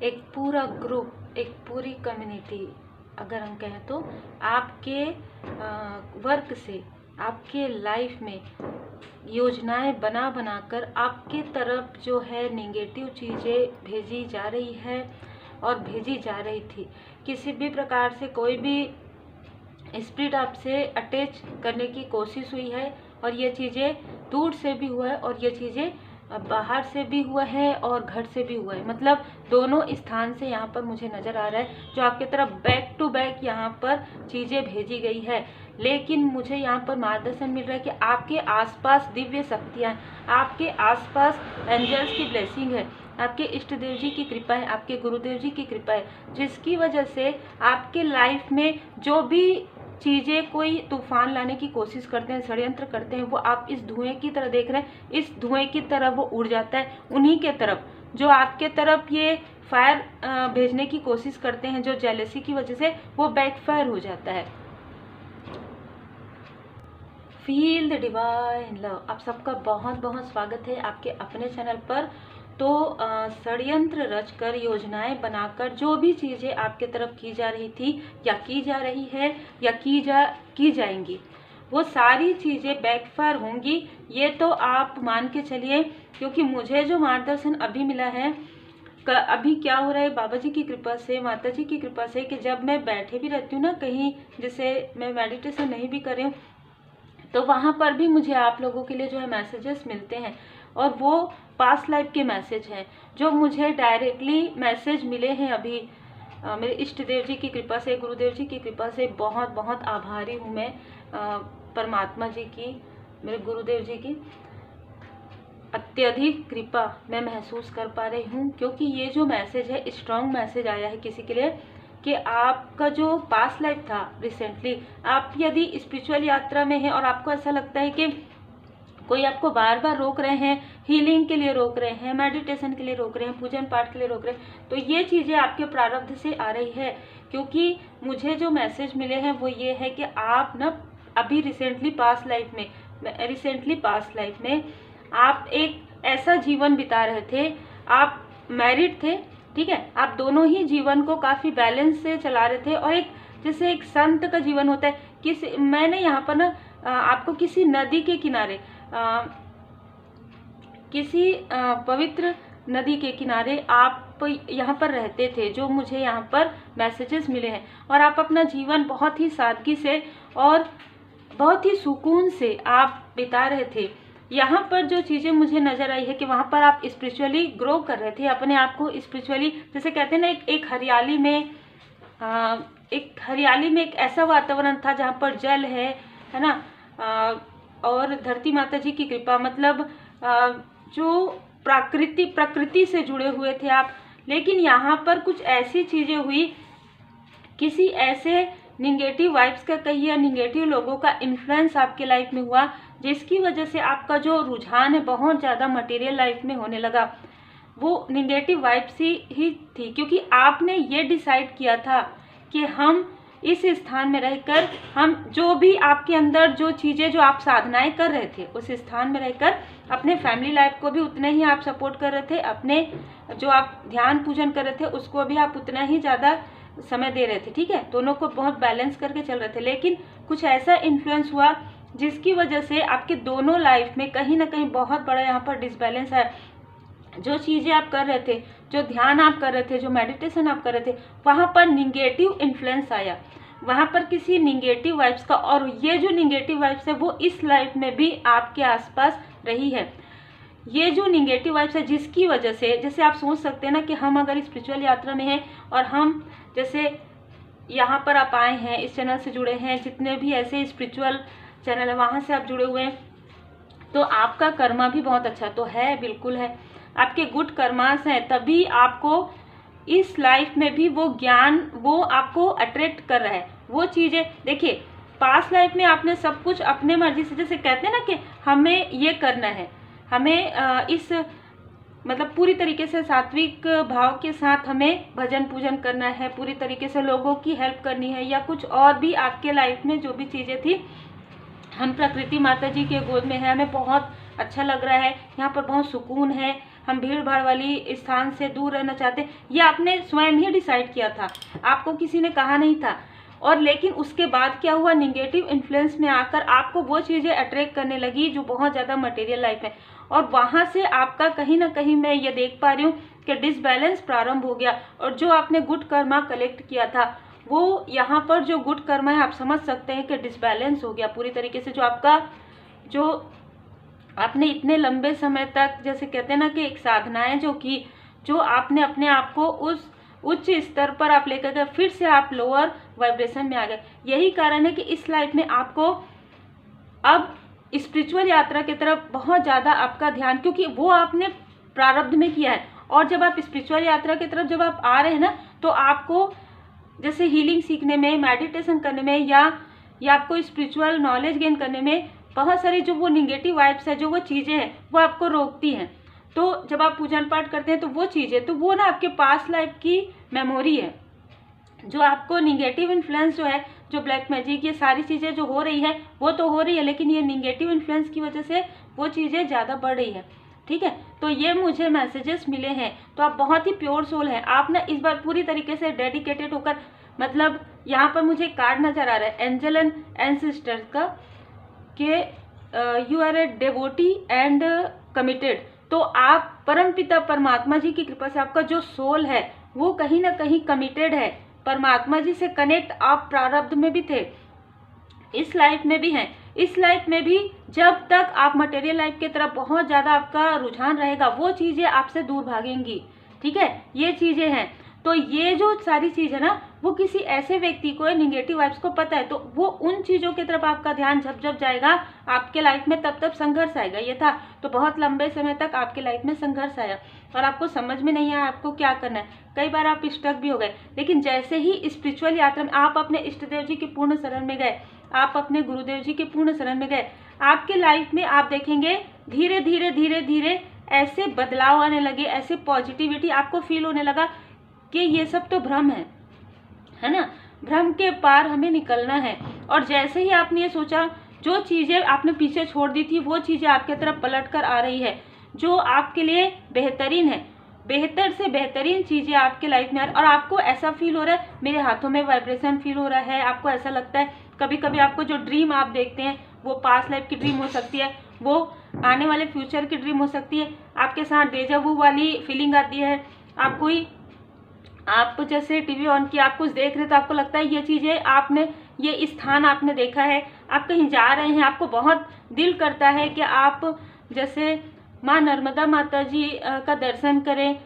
एक पूरा ग्रुप, एक पूरी कम्युनिटी अगर हम कहें तो आपके वर्क से आपके लाइफ में योजनाएं बना बनाकर आपके तरफ जो है नेगेटिव चीज़ें भेजी जा रही है और भेजी जा रही थी। किसी भी प्रकार से कोई भी स्पिरिट आपसे अटैच करने की कोशिश हुई है और ये चीज़ें दूर से भी हुआ है और ये चीज़ें बाहर से भी हुआ है और घर से भी हुआ है। मतलब दोनों स्थान से यहाँ पर मुझे नज़र आ रहा है जो आपके तरफ बैक टू बैक यहाँ पर चीज़ें भेजी गई है। लेकिन मुझे यहाँ पर मार्गदर्शन मिल रहा है कि आपके आसपास दिव्य शक्तियाँ, आपके आसपास एंजल्स की ब्लेसिंग है, आपके इष्ट देव जी की कृपा है, आपके गुरुदेव जी की कृपा है, जिसकी वजह से आपके लाइफ में जो भी चीज़ें कोई तूफान लाने की कोशिश करते हैं, षड्यंत्र करते हैं, वो आप इस धुएं की तरह देख रहे हैं, इस धुएं की तरफ वो उड़ जाता है उन्हीं के तरफ जो आपके तरफ ये फायर भेजने की कोशिश करते हैं, जो जेलसी की वजह से वो बैकफायर हो जाता है। Feel the divine love. आप सबका बहुत बहुत स्वागत है आपके अपने चैनल पर। तो षड्यंत्र रचकर, योजनाएं बनाकर जो भी चीज़ें आपके तरफ की जा रही थी या की जा रही है या की जाएंगी, वो सारी चीज़ें बैकफायर होंगी, ये तो आप मान के चलिए। क्योंकि मुझे जो मार्गदर्शन अभी मिला है, अभी क्या हो रहा है बाबा जी की कृपा से, माता जी की कृपा से, कि जब मैं बैठे भी रहती हूँ ना कहीं, जैसे मैं मेडिटेशन नहीं भी कर रही हूँ, तो वहाँ पर भी मुझे आप लोगों के लिए जो है मैसेजेस मिलते हैं और वो पास्ट लाइफ के मैसेज हैं जो मुझे डायरेक्टली मैसेज मिले हैं अभी। मेरे इष्ट देव जी की कृपा से, गुरुदेव जी की कृपा से बहुत बहुत आभारी हूँ मैं परमात्मा जी की, मेरे गुरुदेव जी की अत्यधिक कृपा मैं महसूस कर पा रही हूँ। क्योंकि ये जो मैसेज है, स्ट्रॉन्ग मैसेज आया है किसी के लिए कि आपका जो पास्ट लाइफ था रिसेंटली, आप यदि स्पिरिचुअल यात्रा में हैं और आपको ऐसा लगता है कि कोई आपको बार बार रोक रहे हैं, हीलिंग के लिए रोक रहे हैं, मेडिटेशन के लिए रोक रहे हैं, पूजन पाठ के लिए रोक रहे हैं, तो ये चीज़ें आपके प्रारब्ध से आ रही है। क्योंकि मुझे जो मैसेज मिले हैं वो ये है कि आप ना अभी रिसेंटली पास्ट लाइफ में आप एक ऐसा जीवन बिता रहे थे, आप मैरिड थे, ठीक है, आप दोनों ही जीवन को काफ़ी बैलेंस से चला रहे थे और एक जैसे एक संत का जीवन होता है। मैंने यहाँ पर ना आपको किसी नदी के किनारे, किसी पवित्र नदी के किनारे आप यहाँ पर रहते थे, जो मुझे यहाँ पर मैसेजेस मिले हैं, और आप अपना जीवन बहुत ही सादगी से और बहुत ही सुकून से आप बिता रहे थे। यहाँ पर जो चीज़ें मुझे नज़र आई है कि वहाँ पर आप स्पिरिचुअली ग्रो कर रहे थे, अपने आप को स्पिरिचुअली, जैसे कहते हैं ना, एक हरियाली में एक ऐसा वातावरण था जहाँ पर जल है ना, और धरती माता जी की कृपा, मतलब जो प्रकृति से जुड़े हुए थे आप। लेकिन यहाँ पर कुछ ऐसी चीज़ें हुई, किसी ऐसे निगेटिव वाइब्स का कहिए, निगेटिव लोगों का इन्फ्लुएंस आपके लाइफ में हुआ, जिसकी वजह से आपका जो रुझान है बहुत ज़्यादा मटेरियल लाइफ में होने लगा। वो निगेटिव वाइब्स ही थी, क्योंकि आपने ये डिसाइड किया था कि हम इस स्थान में रहकर, हम जो भी आपके अंदर जो चीज़ें, जो आप साधनाएं कर रहे थे, उस स्थान में रहकर अपने फैमिली लाइफ को भी उतना ही आप सपोर्ट कर रहे थे, अपने जो आप ध्यान पूजन कर रहे थे उसको भी आप उतना ही ज़्यादा समय दे रहे थे, ठीक है, दोनों को बहुत बैलेंस करके चल रहे थे। लेकिन कुछ ऐसा इन्फ्लुएंस हुआ जिसकी वजह से आपके दोनों लाइफ में कहीं ना कहीं बहुत बड़ा यहाँ पर डिसबैलेंस है। जो चीज़ें आप कर रहे थे, जो ध्यान आप कर रहे थे, जो मेडिटेशन आप कर रहे थे, वहाँ पर निगेटिव इन्फ्लुएंस आया, वहाँ पर किसी निगेटिव वाइब्स का, और ये जो निगेटिव वाइब्स है वो इस लाइफ में भी आपके आसपास रही है। ये जो निगेटिव वाइब्स है जिसकी वजह से, जैसे आप सोच सकते हैं ना कि हम अगर स्पिरिचुअल यात्रा में हैं और हम जैसे यहाँ पर आप आए हैं, इस चैनल से जुड़े हैं, जितने भी ऐसे स्पिरिचुअल चैनल है वहाँ से आप जुड़े हुए हैं, तो आपका कर्मा भी बहुत अच्छा तो है, बिल्कुल है, आपके गुड कर्मास हैं, तभी आपको इस लाइफ में भी वो ज्ञान, वो आपको अट्रैक्ट कर रहा है। वो चीज़ें देखिए, पास्ट लाइफ में आपने सब कुछ अपने मर्जी से, जैसे कहते हैं ना कि हमें ये करना है, हमें इस मतलब पूरी तरीके से सात्विक भाव के साथ हमें भजन पूजन करना है, पूरी तरीके से लोगों की हेल्प करनी है, या कुछ और भी आपके लाइफ में जो भी चीज़ें थी, हम प्रकृति माता जी के गोद में है, हमें बहुत अच्छा लग रहा है, यहाँ पर बहुत सुकून है, हम भीड़ भाड़ वाली स्थान से दूर रहना चाहते हैं, ये आपने स्वयं ही डिसाइड किया था, आपको किसी ने कहा नहीं था। और लेकिन उसके बाद क्या हुआ, निगेटिव इन्फ्लुएंस में आकर आपको वो चीज़ें अट्रैक्ट करने लगी जो बहुत ज़्यादा मटेरियल लाइफ है, और वहाँ से आपका कहीं ना कहीं मैं ये देख पा रही हूँ कि डिसबैलेंस प्रारंभ हो गया। और जो आपने गुड कर्मा कलेक्ट किया था, वो यहाँ पर जो गुड कर्मा है आप समझ सकते हैं कि डिसबैलेंस हो गया पूरी तरीके से। जो आपका जो आपने इतने लंबे समय तक, जैसे कहते हैं ना कि एक साधनाएं जो की, जो आपने अपने आप को उस उच्च स्तर पर आप लेकर गए, फिर से आप लोअर वाइब्रेशन में आ गए। यही कारण है कि इस लाइफ में आपको अब स्पिरिचुअल यात्रा की तरफ बहुत ज़्यादा आपका ध्यान, क्योंकि वो आपने प्रारब्ध में किया है। और जब आप स्पिरिचुअल यात्रा की तरफ जब आप आ रहे हैं ना, तो आपको जैसे हीलिंग सीखने में, मेडिटेशन करने में, या आपको स्पिरिचुअल नॉलेज गेन करने में बहुत सारी जो वो निगेटिव वाइब्स है, जो वो चीज़ें हैं, वो आपको रोकती हैं। तो जब आप पूजन पाठ करते हैं तो वो चीज़ें, तो वो ना आपके पास्ट लाइफ की मेमोरी है, जो आपको निगेटिव इन्फ्लुएंस जो है, जो ब्लैक मैजिक, ये सारी चीज़ें जो हो रही है वो तो हो रही है, लेकिन ये निगेटिव इन्फ्लुएंस की वजह से वो चीज़ें ज़्यादा बढ़ रही है। ठीक है, तो ये मुझे मैसेजेस मिले हैं। तो आप बहुत ही प्योर सोल हैं, आप ना इस बार पूरी तरीके से डेडिकेटेड होकर, मतलब यहाँ पर मुझे कार्ड नजर आ रहा है एंजल एंड एंसेस्टर्स का, कि you are a devotee and committed. तो आप परमपिता परमात्मा जी की कृपा से आपका जो सोल है वो कहीं ना कहीं कमिटेड है परमात्मा जी से कनेक्ट। आप प्रारब्ध में भी थे, इस लाइफ में भी हैं, इस लाइफ में भी जब तक आप मटेरियल लाइफ की तरफ बहुत ज़्यादा आपका रुझान रहेगा, वो चीज़ें आपसे दूर भागेंगी। ठीक है, ये चीज़ें हैं। तो ये जो सारी चीज़ है ना, वो किसी ऐसे व्यक्ति को निगेटिव वाइब्स को पता है, तो वो उन चीज़ों की तरफ आपका ध्यान जब जाएगा आपके लाइफ में, तब संघर्ष आएगा। ये था तो बहुत लंबे समय तक आपके लाइफ में संघर्ष आया और आपको समझ में नहीं आया आपको क्या करना है। कई बार आप स्टक भी हो गए, लेकिन जैसे ही स्पिरिचुअल यात्रा में आप अपने इष्ट देव जी के पूर्ण शरण में गए, आप अपने गुरुदेव जी के पूर्ण शरण में गए, आपके लाइफ में आप देखेंगे धीरे धीरे धीरे धीरे ऐसे बदलाव आने लगे, ऐसे पॉजिटिविटी आपको फील होने लगा कि ये सब तो भ्रम है ना, भ्रम के पार हमें निकलना है। और जैसे ही आपने ये सोचा, जो चीज़ें आपने पीछे छोड़ दी थी वो चीज़ें आपके तरफ पलट कर आ रही है, जो आपके लिए बेहतरीन है, बेहतर से बेहतरीन चीज़ें आपके लाइफ में आ रही, और आपको ऐसा फील हो रहा है, मेरे हाथों में वाइब्रेशन फील हो रहा है। आपको ऐसा लगता है, कभी कभी आपको जो ड्रीम आप देखते हैं वो पास्ट लाइफ की ड्रीम हो सकती है, वो आने वाले फ्यूचर की ड्रीम हो सकती है, आपके साथ डेजा वू वाली फीलिंग आती है। आप जैसे टीवी ऑन किया, आप कुछ देख रहे तो आपको लगता है ये चीज़ें आपने, ये स्थान आपने देखा है, आप कहीं जा रहे हैं, आपको बहुत दिल करता है कि आप जैसे माँ नर्मदा माता जी का दर्शन करें,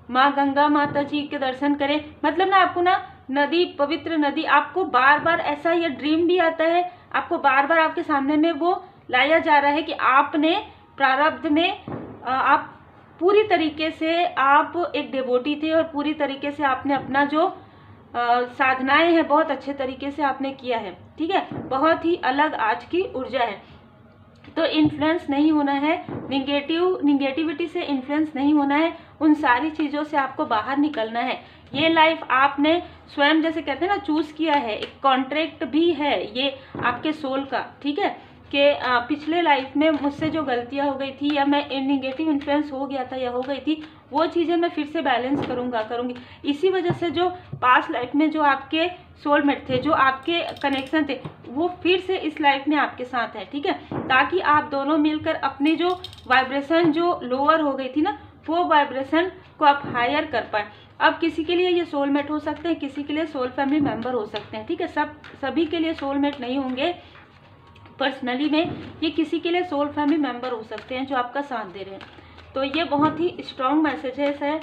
माँ गंगा माता जी के दर्शन करें। मतलब ना आपको ना नदी, पवित्र नदी, आपको बार बार ऐसा ये ड्रीम भी आता है, आपको बार बार आपके सामने में वो लाया जा रहा है कि आपने प्रारब्ध में आप पूरी तरीके से आप एक डिवोटी थे और पूरी तरीके से आपने अपना जो साधनाएं हैं बहुत अच्छे तरीके से आपने किया है। ठीक है, बहुत ही अलग आज की ऊर्जा है। तो इन्फ्लुएंस नहीं होना है, निगेटिविटी से इन्फ्लुएंस नहीं होना है, उन सारी चीज़ों से आपको बाहर निकलना है। ये लाइफ आपने स्वयं, जैसे कहते हैं ना, चूज किया है, एक कॉन्ट्रैक्ट भी है ये आपके सोल का। ठीक है, कि पिछले लाइफ में मुझसे जो गलतियां हो गई थी, या मैं निगेटिव इन्फ्लुएंस हो गया था या हो गई थी, वो चीज़ें मैं फिर से बैलेंस करूँगी। इसी वजह से जो पास्ट लाइफ में जो आपके सोलमेट थे, जो आपके कनेक्शन थे, वो फिर से इस लाइफ में आपके साथ है। ठीक है, ताकि आप दोनों मिलकर अपनी जो वाइब्रेशन जो लोअर हो गई थी ना, वो वाइब्रेशन को आप हायर कर पाए। अब किसी के लिए ये सोलमेट हो सकते हैं, किसी के लिए सोल फैमिली मेंबर हो सकते हैं। ठीक है, सभी के लिए सोलमेट नहीं होंगे। पर्सनली में ये किसी के लिए सोल फैमिली मेंबर हो सकते हैं जो आपका साथ दे रहे हैं। तो ये बहुत ही स्ट्रॉन्ग मैसेजेस है।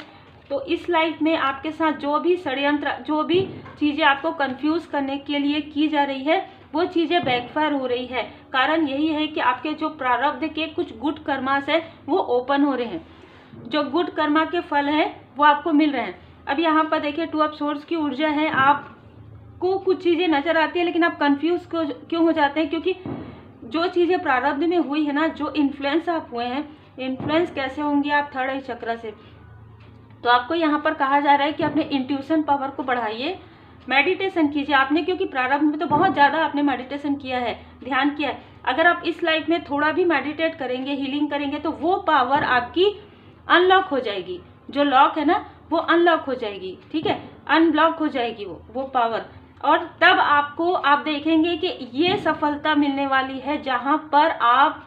तो इस लाइफ में आपके साथ जो भी षड्यंत्र, जो भी चीज़ें आपको कंफ्यूज करने के लिए की जा रही है, वो चीज़ें बैकफायर हो रही है। कारण यही है कि आपके जो प्रारब्ध के कुछ गुड कर्मास है वो ओपन हो रहे हैं, जो गुड कर्मा के फल हैं वो आपको मिल रहे हैं। अब यहाँ पर देखिए 2 ऑफ सोर्स की ऊर्जा है, आपको कुछ चीज़ें नजर आती है लेकिन आप कंफ्यूज क्यों हो जाते हैं, क्योंकि जो चीज़ें प्रारब्ध में हुई है ना, जो इन्फ्लुएंस आप हुए हैं, इन्फ्लुएंस कैसे होंगे आप थर्ड आई चक्र से। तो आपको यहाँ पर कहा जा रहा है कि अपने इंट्यूशन पावर को बढ़ाइए, मेडिटेशन कीजिए आपने, क्योंकि प्रारब्ध में तो बहुत ज़्यादा आपने मेडिटेशन किया है, ध्यान किया है। अगर आप इस लाइफ में थोड़ा भी मेडिटेट करेंगे, हीलिंग करेंगे, तो वो पावर आपकी अनलॉक हो जाएगी, जो लॉक है ना वो अनलॉक हो जाएगी, ठीक है, अनब्लॉक हो जाएगी वो पावर। और तब आपको आप देखेंगे कि ये सफलता मिलने वाली है जहां पर आप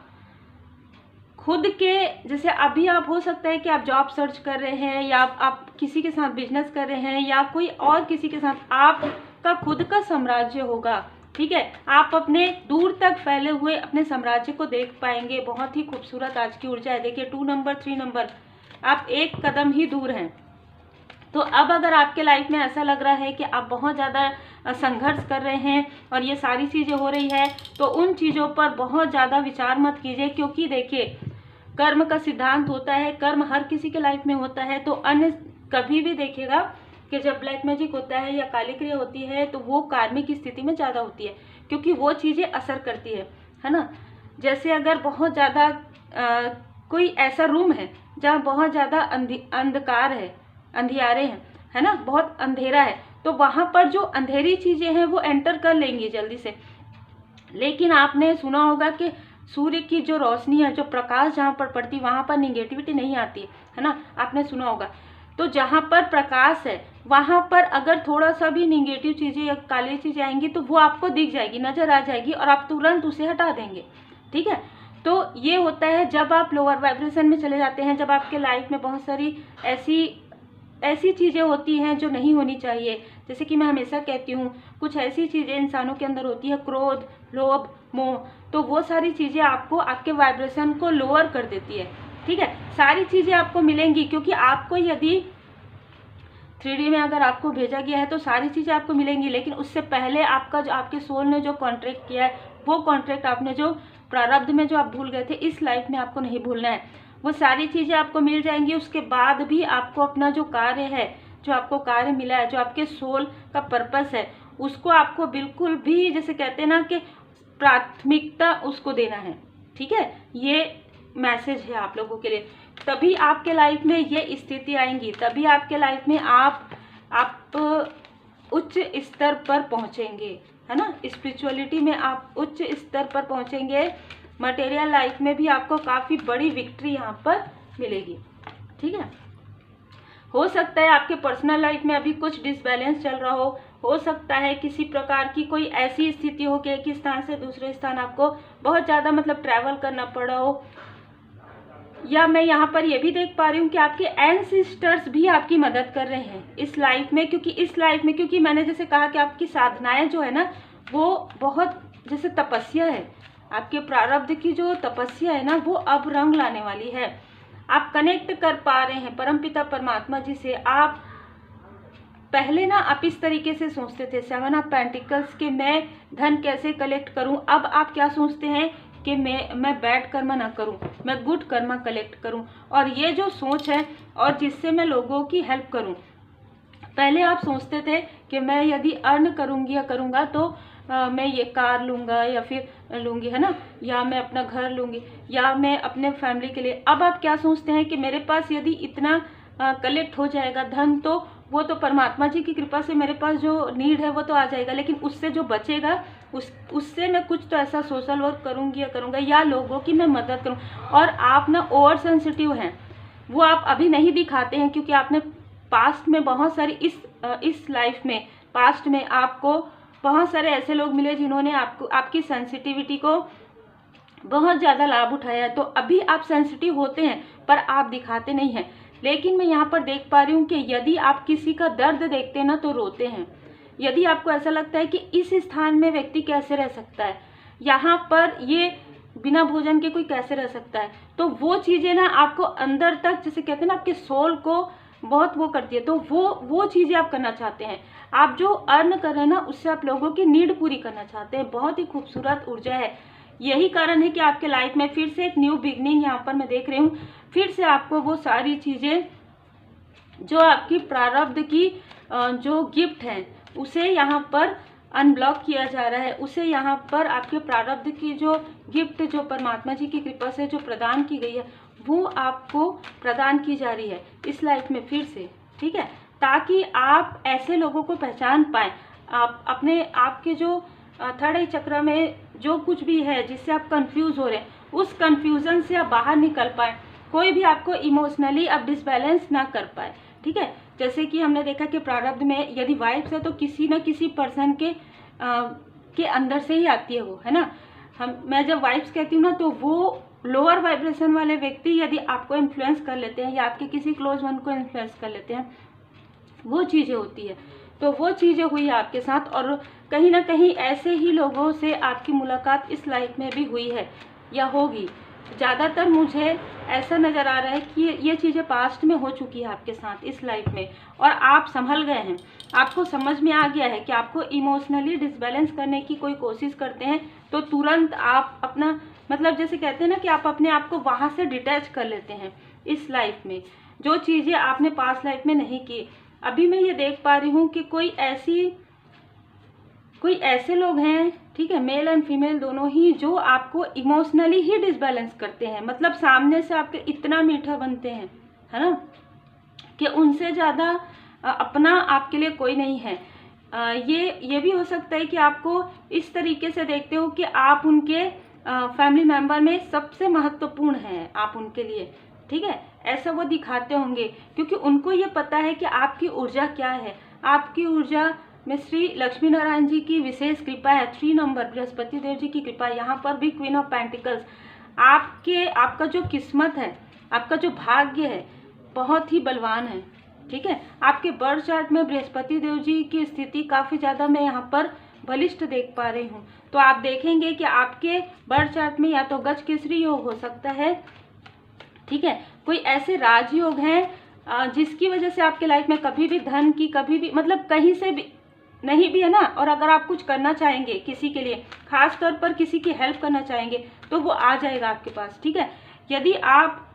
खुद के, जैसे अभी आप हो सकता है कि आप जॉब सर्च कर रहे हैं या आप किसी के साथ बिजनेस कर रहे हैं या कोई और किसी के साथ आपका खुद का साम्राज्य होगा, ठीक है, आप अपने दूर तक फैले हुए अपने साम्राज्य को देख पाएंगे। बहुत ही खूबसूरत आज की ऊर्जा है। देखिए 2 नंबर 3 नंबर, आप एक कदम ही दूर हैं। तो अब अगर आपके लाइफ में ऐसा लग रहा है कि आप बहुत ज़्यादा संघर्ष कर रहे हैं और ये सारी चीज़ें हो रही है, तो उन चीज़ों पर बहुत ज़्यादा विचार मत कीजिए, क्योंकि देखिए कर्म का सिद्धांत होता है, कर्म हर किसी के लाइफ में होता है। तो अन्य कभी भी देखिएगा कि जब ब्लैक मैजिक होता है या काली क्रिया होती है तो वो कार्मिक स्थिति में ज़्यादा होती है, क्योंकि वो चीज़ें असर करती है ना। जैसे अगर बहुत ज़्यादा कोई ऐसा रूम है जहाँ बहुत ज़्यादा अंधकार है, अंधियारे हैं, है ना, बहुत अंधेरा है, तो वहाँ पर जो अंधेरी चीज़ें हैं वो एंटर कर लेंगी जल्दी से। लेकिन आपने सुना होगा कि सूर्य की जो रोशनी है, जो प्रकाश जहाँ पर पड़ती है वहाँ पर निगेटिविटी नहीं आती है ना, आपने सुना होगा। तो जहाँ पर प्रकाश है वहाँ पर अगर थोड़ा सा भी निगेटिव चीज़ें या काली चीज़ें आएंगी तो वो आपको दिख जाएगी, नज़र आ जाएगी और आप तुरंत उसे हटा देंगे, ठीक है। तो ये होता है जब आप लोअर वाइब्रेशन में चले जाते हैं, जब आपके लाइफ में बहुत सारी ऐसी चीज़ें होती हैं जो नहीं होनी चाहिए। जैसे कि मैं हमेशा कहती हूँ, कुछ ऐसी चीज़ें इंसानों के अंदर होती है, क्रोध, लोभ, मोह, तो वो सारी चीज़ें आपको आपके वाइब्रेशन को लोअर कर देती है, ठीक है। सारी चीज़ें आपको मिलेंगी, क्योंकि आपको यदि 3D में अगर आपको भेजा गया है तो सारी चीज़ें आपको मिलेंगी, लेकिन उससे पहले आपका जो आपके सोल ने जो कॉन्ट्रैक्ट किया है, वो कॉन्ट्रैक्ट आपने जो प्रारब्ध में जो आप भूल गए थे, इस लाइफ में आपको नहीं भूलना है। वो सारी चीज़ें आपको मिल जाएंगी। उसके बाद भी आपको अपना जो कार्य है, जो आपको कार्य मिला है, जो आपके सोल का पर्पस है, उसको आपको बिल्कुल भी, जैसे कहते हैं ना, कि प्राथमिकता उसको देना है, ठीक है। ये मैसेज है आप लोगों के लिए। तभी आपके लाइफ में ये स्थिति आएंगी, तभी आपके लाइफ में आप उच्च स्तर पर पहुंचेंगे, है ना। स्पिरिचुअलिटी में आप उच्च स्तर पर पहुंचेंगे। मटेरियल लाइफ में भी आपको काफ़ी बड़ी विक्ट्री यहाँ पर मिलेगी, ठीक है। हो सकता है आपके पर्सनल लाइफ में अभी कुछ डिसबैलेंस चल रहा हो सकता है किसी प्रकार की कोई ऐसी स्थिति हो कि एक स्थान से दूसरे स्थान आपको बहुत ज़्यादा मतलब ट्रैवल करना पड़ा हो, या मैं यहाँ पर ये भी देख पा रही हूँ कि आपके एंसेस्टर्स भी आपकी मदद कर रहे हैं इस लाइफ में, क्योंकि मैंने जैसे कहा कि आपकी साधनाएं जो है ना वो बहुत जैसे तपस्या है, आपके प्रारब्ध की जो तपस्या है ना वो अब रंग लाने वाली है। आप कनेक्ट कर पा रहे हैं परमपिता परमात्मा जी से। आप पहले ना आप इस तरीके से सोचते थे 7 ऑफ पेंटिकल्स के मैं धन कैसे कलेक्ट करूं, अब आप क्या सोचते हैं कि मैं बैड कर्मा ना करूं, मैं गुड कर्मा कलेक्ट करूं, और ये जो सोच है और जिससे मैं लोगों की हेल्प करूं। पहले आप सोचते थे कि मैं यदि अर्न करूंगी या करूंगा तो मैं ये कार लूँगा या फिर लूँगी, है ना, या मैं अपना घर लूँगी या मैं अपने फैमिली के लिए। अब आप क्या सोचते हैं कि मेरे पास यदि इतना कलेक्ट हो जाएगा धन तो वो तो परमात्मा जी की कृपा से मेरे पास जो नीड है वो तो आ जाएगा, लेकिन उससे जो बचेगा उससे मैं कुछ तो ऐसा सोशल वर्क करूँगी या करूँगा या लोगों की मैं मदद करूँ। और आप ना ओवर सेंसिटिव हैं, वो आप अभी नहीं दिखाते हैं, क्योंकि आपने पास्ट में बहुत सारी इस लाइफ में पास्ट में आपको बहुत सारे ऐसे लोग मिले जिन्होंने आपकी सेंसिटिविटी को बहुत ज़्यादा लाभ उठाया है। तो अभी आप सेंसिटिव होते हैं पर आप दिखाते नहीं हैं। लेकिन मैं यहाँ पर देख पा रही हूँ कि यदि आप किसी का दर्द देखते हैं ना तो रोते हैं। यदि आपको ऐसा लगता है कि इस स्थान में व्यक्ति कैसे रह सकता है, यहाँ पर ये बिना भोजन के कोई कैसे रह सकता है, तो वो चीज़ें ना आपको अंदर तक, जैसे कहते हैं ना, आपके सोल को बहुत वो करती है। तो वो चीज़ें आप करना चाहते हैं। आप जो अर्न कर रहे हैं ना उससे आप लोगों की नीड पूरी करना चाहते हैं। बहुत ही खूबसूरत ऊर्जा है। यही कारण है कि आपके लाइफ में फिर से एक न्यू बिगनिंग यहाँ पर मैं देख रही हूँ। फिर से आपको वो सारी चीज़ें जो आपकी प्रारब्ध की जो गिफ्ट है उसे यहाँ पर अनब्लॉक किया जा रहा है। उसे यहाँ पर आपके प्रारब्ध की जो गिफ्ट जो परमात्मा जी की कृपा से जो प्रदान की गई है वो आपको प्रदान की जा रही है इस लाइफ में फिर से, ठीक है, ताकि आप ऐसे लोगों को पहचान पाएँ। आप अपने आपके जो थर्ड आई चक्र में जो कुछ भी है जिससे आप कंफ्यूज हो रहे हैं उस कंफ्यूजन से आप बाहर निकल पाएँ। कोई भी आपको इमोशनली अब डिसबैलेंस ना कर पाए, ठीक है। जैसे कि हमने देखा कि प्रारब्ध में यदि वाइब्स है तो किसी न किसी पर्सन के अंदर से ही आती है वो, है ना। मैं जब वाइब्स कहती हूँ ना, तो वो लोअर वाइब्रेशन वाले व्यक्ति यदि आपको इन्फ्लुएंस कर लेते हैं या आपके किसी क्लोज वन को इन्फ्लुएंस कर लेते हैं, वो चीज़ें होती है। तो वो चीज़ें हुई आपके साथ, और कहीं ना कहीं ऐसे ही लोगों से आपकी मुलाकात इस लाइफ में भी हुई है या होगी। ज़्यादातर मुझे ऐसा नज़र आ रहा है कि ये चीज़ें पास्ट में हो चुकी है आपके साथ इस लाइफ में, और आप संभल गए हैं। आपको समझ में आ गया है कि आपको इमोशनली डिसबैलेंस करने की कोई कोशिश करते हैं तो तुरंत आप अपना, मतलब जैसे कहते हैं ना कि आप अपने आप को वहाँ से डिटैच कर लेते हैं इस लाइफ में, जो चीज़ें आपने पास्ट लाइफ में नहीं की। अभी मैं ये देख पा रही हूँ कि कोई ऐसे लोग हैं, ठीक है, मेल एंड फीमेल दोनों ही, जो आपको इमोशनली ही डिसबैलेंस करते हैं। मतलब सामने से आपके इतना मीठा बनते हैं, है ना, कि उनसे ज़्यादा अपना आपके लिए कोई नहीं है। ये भी हो सकता है कि आपको इस तरीके से देखते हो कि आप उनके फैमिली मेंबर में सबसे महत्वपूर्ण हैं आप उनके लिए, ठीक है। ऐसा वो दिखाते होंगे क्योंकि उनको ये पता है कि आपकी ऊर्जा क्या है। आपकी ऊर्जा में श्री लक्ष्मी नारायण जी की विशेष कृपा है, 3 नंबर बृहस्पति देव जी की कृपा, यहाँ पर भी क्वीन ऑफ पेंटिकल्स। आपका जो किस्मत है, आपका जो भाग्य है, बहुत ही बलवान है, ठीक है। आपके बर्थ चार्ट में बृहस्पति देव जी की स्थिति काफ़ी ज़्यादा मैं यहाँ पर बलिष्ठ देख पा रही हूँ। तो आप देखेंगे कि आपके बर्थ चार्ट में या तो गज केसरी योग हो सकता है, ठीक है, कोई ऐसे राजयोग हैं जिसकी वजह से आपके लाइफ में कभी भी धन की, कभी भी, मतलब कहीं से भी नहीं भी है ना, और अगर आप कुछ करना चाहेंगे किसी के लिए, खास तौर पर किसी की हेल्प करना चाहेंगे, तो वो आ जाएगा आपके पास, ठीक है। यदि आप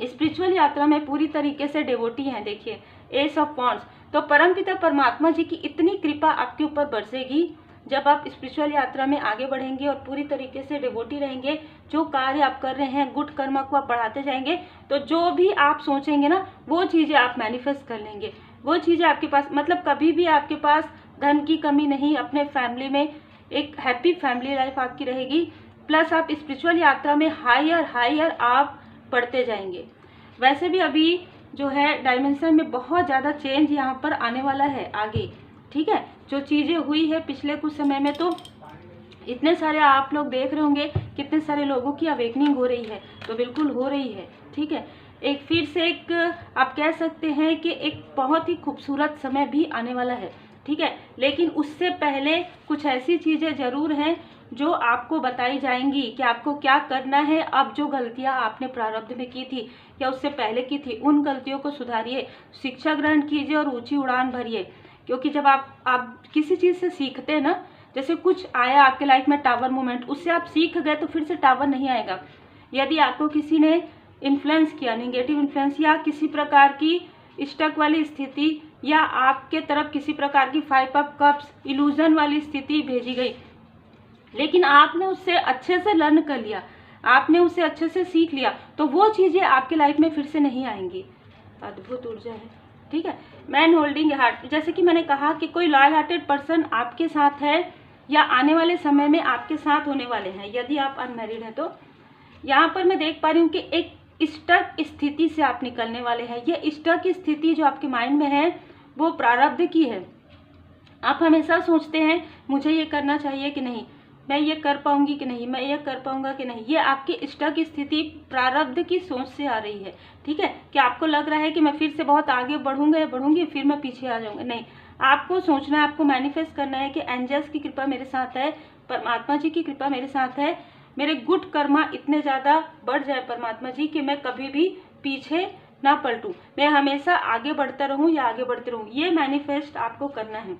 स्पिरिचुअल यात्रा में पूरी तरीके से डिवोटी हैं, देखिए एस ऑफ वॉन्ड्स, तो परमपिता परमात्मा जी की इतनी कृपा आपके ऊपर बरसेगी जब आप स्पिरिचुअल यात्रा में आगे बढ़ेंगे और पूरी तरीके से डिवोटी रहेंगे। जो कार्य आप कर रहे हैं, गुड कर्म को आप बढ़ाते जाएंगे, तो जो भी आप सोचेंगे ना, वो चीज़ें आप मैनिफेस्ट कर लेंगे। वो चीज़ें आपके पास, मतलब कभी भी आपके पास धन की कमी नहीं, अपने फैमिली में एक हैप्पी फैमिली लाइफ आपकी रहेगी। प्लस आप स्पिरिचुअल यात्रा में हायर आप बढ़ते जाएंगे। वैसे भी अभी जो है डायमेंशन में बहुत ज़्यादा चेंज यहाँ पर आने वाला है आगे, ठीक है। जो चीज़ें हुई है पिछले कुछ समय में, तो इतने सारे आप लोग देख रहे होंगे कितने सारे लोगों की अवेकनिंग हो रही है, तो बिल्कुल हो रही है, ठीक है। एक फिर से एक आप कह सकते हैं कि एक बहुत ही खूबसूरत समय भी आने वाला है, ठीक है। लेकिन उससे पहले कुछ ऐसी चीज़ें ज़रूर हैं जो आपको बताई जाएंगी कि आपको क्या करना है। अब जो गलतियां आपने प्रारब्ध में की थी या उससे पहले की थी, उन गलतियों को सुधारिए, शिक्षा ग्रहण कीजिए और ऊंची उड़ान भरिए। क्योंकि जब आप किसी चीज़ से सीखते हैं ना, जैसे कुछ आया आपके लाइफ में टावर मोमेंट, उससे आप सीख गए तो फिर से टावर नहीं आएगा। यदि आपको किसी ने इन्फ्लुएंस किया, नेगेटिव इन्फ्लुएंस, या किसी प्रकार की स्टक वाली स्थिति, या आपके तरफ किसी प्रकार की 5 ऑफ कप्स इल्यूजन वाली स्थिति भेजी गई, लेकिन आपने उससे अच्छे से लर्न कर लिया, आपने उससे अच्छे से सीख लिया, तो वो चीज़ें आपके लाइफ में फिर से नहीं आएंगी। अद्भुत ऊर्जा है, ठीक है। मैन होल्डिंग हार्ट, जैसे कि मैंने कहा कि कोई लॉयल हार्टेड पर्सन आपके साथ है या आने वाले समय में आपके साथ होने वाले हैं, यदि आप अनमैरिड हैं तो। यहाँ पर मैं देख पा रही हूँ कि एक स्टक स्थिति से आप निकलने वाले हैं। ये स्टक स्थिति जो आपके माइंड में है वो प्रारब्ध की है। आप हमेशा सोचते हैं मुझे ये करना चाहिए कि नहीं, मैं ये कर पाऊंगी कि नहीं, मैं ये कर पाऊंगा कि नहीं। ये आपकी स्टक स्थिति प्रारब्ध की सोच से आ रही है, ठीक है। कि आपको लग रहा है कि मैं फिर से बहुत आगे बढ़ूंगा या बढ़ूंगी, फिर मैं पीछे आ जाऊंगा। नहीं, आपको सोचना है, आपको मैनिफेस्ट करना है कि एंजल्स की कृपा मेरे साथ है, परमात्मा जी की कृपा मेरे साथ है, मेरे गुड कर्मा इतने ज़्यादा बढ़ जाए परमात्मा जी कि मैं कभी भी पीछे ना पलटूं, मैं हमेशा आगे बढ़ता रहूं या आगे बढ़ते रहूं। ये मैनिफेस्ट आपको करना है।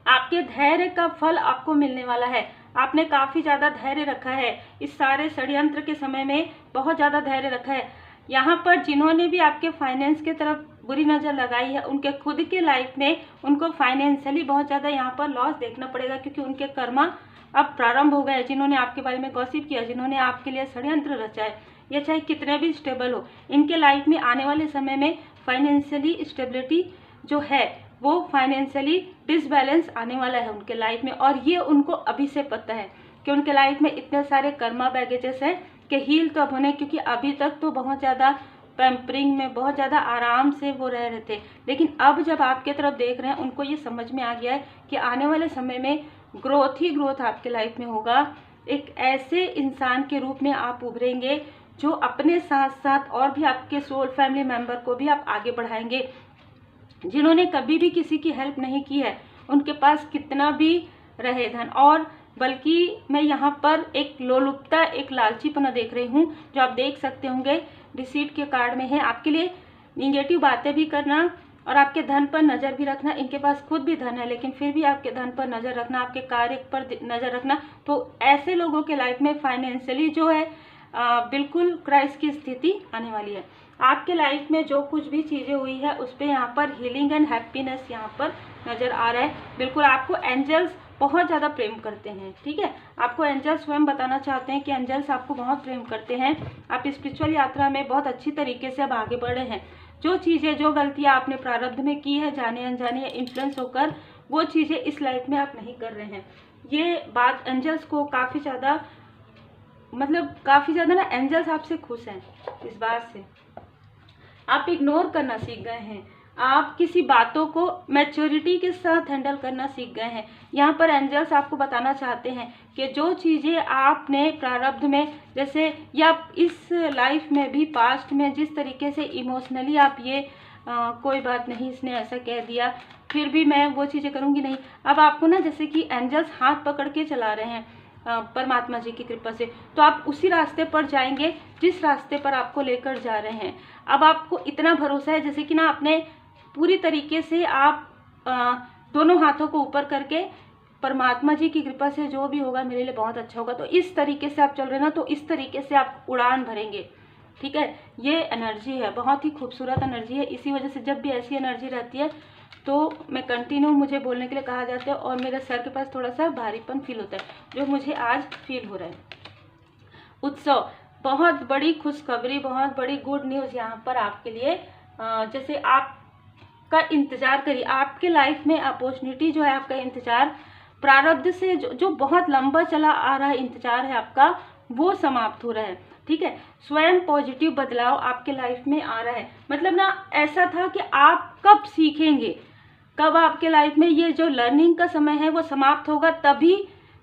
आपके धैर्य का फल आपको मिलने वाला है। आपने काफ़ी ज़्यादा धैर्य रखा है इस सारे षड्यंत्र के समय में, बहुत ज़्यादा धैर्य रखा है। यहाँ पर जिन्होंने भी आपके फाइनेंस के तरफ बुरी नज़र लगाई है, उनके खुद के लाइफ में उनको फाइनेंशियली बहुत ज़्यादा यहाँ पर लॉस देखना पड़ेगा, क्योंकि उनके कर्मा अब प्रारंभ हो गए। जिन्होंने आपके बारे में गॉसिप किया, जिन्होंने आपके लिए षड्यंत्र रचा है, ये चाहे कितने भी स्टेबल हो, इनके लाइफ में आने वाले समय में फाइनेंशियली स्टेबिलिटी जो है वो फाइनेंशियली डिसबैलेंस आने वाला है उनके लाइफ में। और ये उनको अभी से पता है कि उनके लाइफ में इतने सारे कर्मा बैगेजेस हैं कि हील तो अब होने, क्योंकि अभी तक तो बहुत ज़्यादा पैम्परिंग में, बहुत ज़्यादा आराम से वो रह रहे थे, लेकिन अब जब आपके तरफ देख रहे हैं उनको ये समझ में आ गया है कि आने वाले समय में ग्रोथ ही ग्रोथ आपके लाइफ में होगा। एक ऐसे इंसान के रूप में आप उभरेंगे जो अपने साथ साथ और भी आपके सोल फैमिली मेंबर को भी आप आगे बढ़ाएंगे। जिन्होंने कभी भी किसी की हेल्प नहीं की है, उनके पास कितना भी रहे धन, और बल्कि मैं यहाँ पर एक लोलुपता, एक लालचीपना देख रही हूँ, जो आप देख सकते होंगे रिसीट के कार्ड में है। आपके लिए निगेटिव बातें भी करना और आपके धन पर नज़र भी रखना। इनके पास खुद भी धन है, लेकिन फिर भी आपके धन पर नज़र रखना, आपके कार्य पर नज़र रखना। तो ऐसे लोगों के लाइफ में फाइनेंशियली जो है बिल्कुल क्राइसिस की स्थिति आने वाली है। आपके लाइफ में जो कुछ भी चीज़ें हुई है उस पर यहाँ पर हीलिंग एंड हैप्पीनेस यहाँ पर नज़र आ रहा है। बिल्कुल आपको एंजल्स बहुत ज़्यादा प्रेम करते हैं, ठीक है। आपको एंजल्स स्वयं बताना चाहते हैं कि एंजल्स आपको बहुत प्रेम करते हैं। आप स्पिरिचुअल यात्रा में बहुत अच्छी तरीके से अब आगे बढ़ रहे हैं। जो चीज़ें, जो गलतियाँ आपने प्रारब्ध में की है, जाने अनजाने या इन्फ्लुएंस होकर, वो चीज़ें इस लाइफ में आप नहीं कर रहे हैं। ये बात एंजल्स को काफ़ी ज़्यादा ना एंजल्स आपसे खुश हैं इस बात से। आप इग्नोर करना सीख गए हैं, आप किसी बातों को मैच्योरिटी के साथ हैंडल करना सीख गए हैं। यहाँ पर एंजल्स आपको बताना चाहते हैं कि जो चीज़ें आपने प्रारब्ध में, जैसे या इस लाइफ में भी पास्ट में जिस तरीके से इमोशनली आप ये कोई बात नहीं, इसने ऐसा कह दिया फिर भी मैं वो चीज़ें करूँगी नहीं, अब आपको ना जैसे कि एंजल्स हाथ पकड़ के चला रहे हैं परमात्मा जी की कृपा से, तो आप उसी रास्ते पर जाएंगे जिस रास्ते पर आपको लेकर जा रहे हैं। अब आपको इतना भरोसा है जैसे कि ना आपने पूरी तरीके से आप दोनों हाथों को ऊपर करके परमात्मा जी की कृपा से जो भी होगा मेरे लिए बहुत अच्छा होगा, तो इस तरीके से आप चल रहे हैं ना, तो इस तरीके से आप उड़ान भरेंगे, ठीक है। ये एनर्जी है, बहुत ही खूबसूरत एनर्जी है। इसी वजह से जब भी ऐसी एनर्जी रहती है तो मैं कंटिन्यू, मुझे बोलने के लिए कहा जाता है और मेरे सर के पास थोड़ा सा भारीपन फील होता है, जो मुझे आज फील हो रहा है। उत्सव, बहुत बड़ी खुशखबरी, बहुत बड़ी गुड न्यूज़ यहाँ पर आपके लिए। जैसे आपका इंतज़ार करिए, आपके लाइफ में अपॉर्चुनिटी जो है, आपका इंतज़ार प्रारब्ध से जो बहुत लंबा चला आ रहा है इंतज़ार है आपका, वो समाप्त हो रहा है, ठीक है। स्वयं पॉजिटिव बदलाव आपके लाइफ में आ रहा है। मतलब ना ऐसा था कि आप कब सीखेंगे, कब आपके लाइफ में ये जो लर्निंग का समय है वो समाप्त होगा, तभी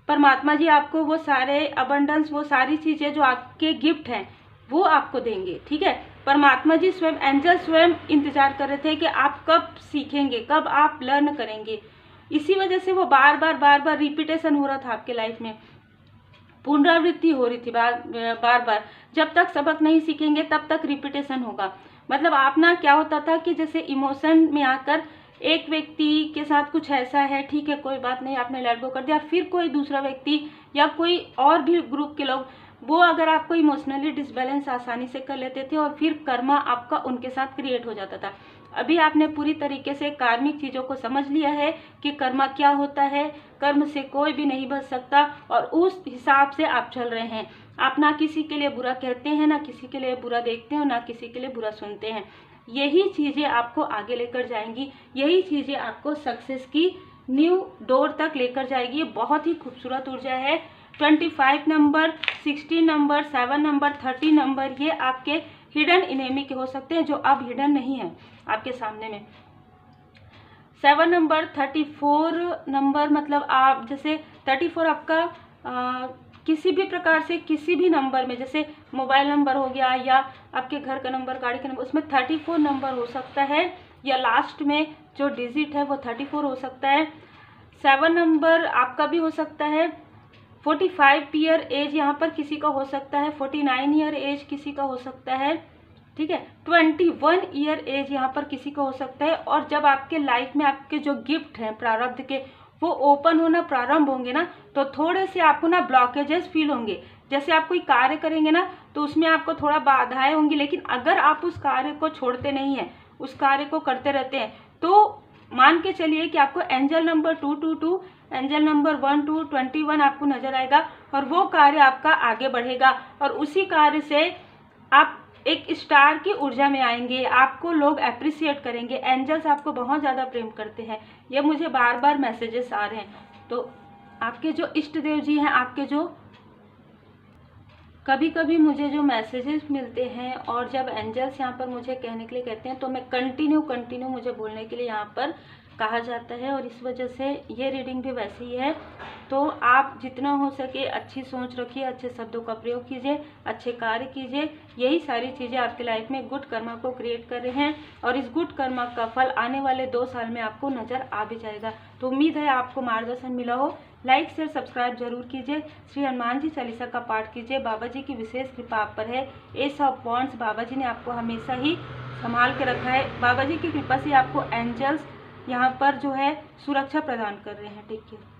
परमात्मा जी आपको वो सारे अबंडेंस, वो सारी चीज़ें जो आपके गिफ्ट हैं वो आपको देंगे, ठीक है। परमात्मा जी स्वयं, एंजल स्वयं इंतजार कर रहे थे कि आप कब सीखेंगे, कब आप लर्न करेंगे। इसी वजह से वो बार बार रिपीटेशन हो रहा था आपके लाइफ में, पुनरावृत्ति हो रही थी बार बार। जब तक सबक नहीं सीखेंगे तब तक रिपीटेशन होगा। मतलब आप ना क्या होता था कि जैसे इमोशन में आकर एक व्यक्ति के साथ कुछ ऐसा है, ठीक है कोई बात नहीं, आपने लेट गो कर दिया, फिर कोई दूसरा व्यक्ति या कोई और भी ग्रुप के लोग, वो अगर आपको इमोशनली डिसबैलेंस आसानी से कर लेते थे और फिर कर्मा आपका उनके साथ क्रिएट हो जाता था। अभी आपने पूरी तरीके से कार्मिक चीज़ों को समझ लिया है कि कर्मा क्या होता है, कर्म से कोई भी नहीं बच सकता, और उस हिसाब से आप चल रहे हैं। आप ना किसी के लिए बुरा कहते हैं, ना किसी के लिए बुरा देखते हैं, ना किसी के लिए बुरा सुनते हैं। यही चीज़ें आपको आगे लेकर जाएंगी, यही चीज़ें आपको सक्सेस की न्यू डोर तक लेकर जाएगी। बहुत ही खूबसूरत ऊर्जा है। 25 नंबर, 16 नंबर, 7 नंबर, 30 नंबर, ये आपके हिडन इनेमी के हो सकते हैं जो अब हिडन नहीं है आपके सामने में। 7 नंबर, 34 नंबर, मतलब आप जैसे 34 आपका किसी भी प्रकार से किसी भी नंबर में, जैसे मोबाइल नंबर हो गया या आपके घर का नंबर, गाड़ी का नंबर, उसमें 34 नंबर हो सकता है, या लास्ट में जो डिजिट है वो 34 हो सकता है। 7 नंबर आपका भी हो सकता है। 45 ईयर एज यहाँ पर किसी का हो सकता है, 49 ईयर एज किसी का हो सकता है, ठीक है। 21 ईयर एज यहाँ पर किसी का हो सकता है। और जब आपके लाइफ में आपके जो गिफ्ट हैं प्रारब्ध के वो ओपन होना प्रारंभ होंगे ना, तो थोड़े से आपको ना ब्लॉकेजेस फील होंगे। जैसे आप कोई कार्य करेंगे ना तो उसमें आपको थोड़ा बाधाएं होंगी, लेकिन अगर आप उस कार्य को छोड़ते नहीं हैं, उस कार्य को करते रहते हैं, तो मान के चलिए कि आपको एंजल नंबर 222, एंजल नंबर 1221 आपको नजर आएगा, और वो कार्य आपका आगे बढ़ेगा, और उसी कार्य से आप एक स्टार की ऊर्जा में आएंगे। आपको लोग अप्रिशिएट करेंगे। एंजल्स आपको बहुत ज़्यादा प्रेम करते हैं, ये मुझे बार बार मैसेजेस आ रहे हैं। तो आपके जो इष्ट देव जी हैं, आपके जो कभी कभी मुझे जो मैसेजेस मिलते हैं और जब एंजल्स यहाँ पर मुझे कहने के लिए कहते हैं तो मैं कंटिन्यू मुझे बोलने के लिए यहाँ पर कहा जाता है, और इस वजह से ये रीडिंग भी वैसी ही है। तो आप जितना हो सके अच्छी सोच रखिए, अच्छे शब्दों का प्रयोग कीजिए, अच्छे कार्य कीजिए। यही सारी चीज़ें आपकी लाइफ में गुड कर्मा को क्रिएट कर रहे हैं, और इस गुड कर्मा का फल आने वाले 2 साल में आपको नज़र आ भी जाएगा। तो उम्मीद है आपको मार्गदर्शन मिला हो। लाइक शेयर सब्सक्राइब जरूर कीजिए। श्री हनुमान जी चालीसा का पाठ कीजिए। बाबा जी की विशेष कृपा आप पर है। एस ऑफ वॉन्ड्स, बाबा जी ने आपको हमेशा ही संभाल के रखा है। बाबा जी की कृपा से आपको एंजल्स यहाँ पर जो है सुरक्षा प्रदान कर रहे हैं। Take care.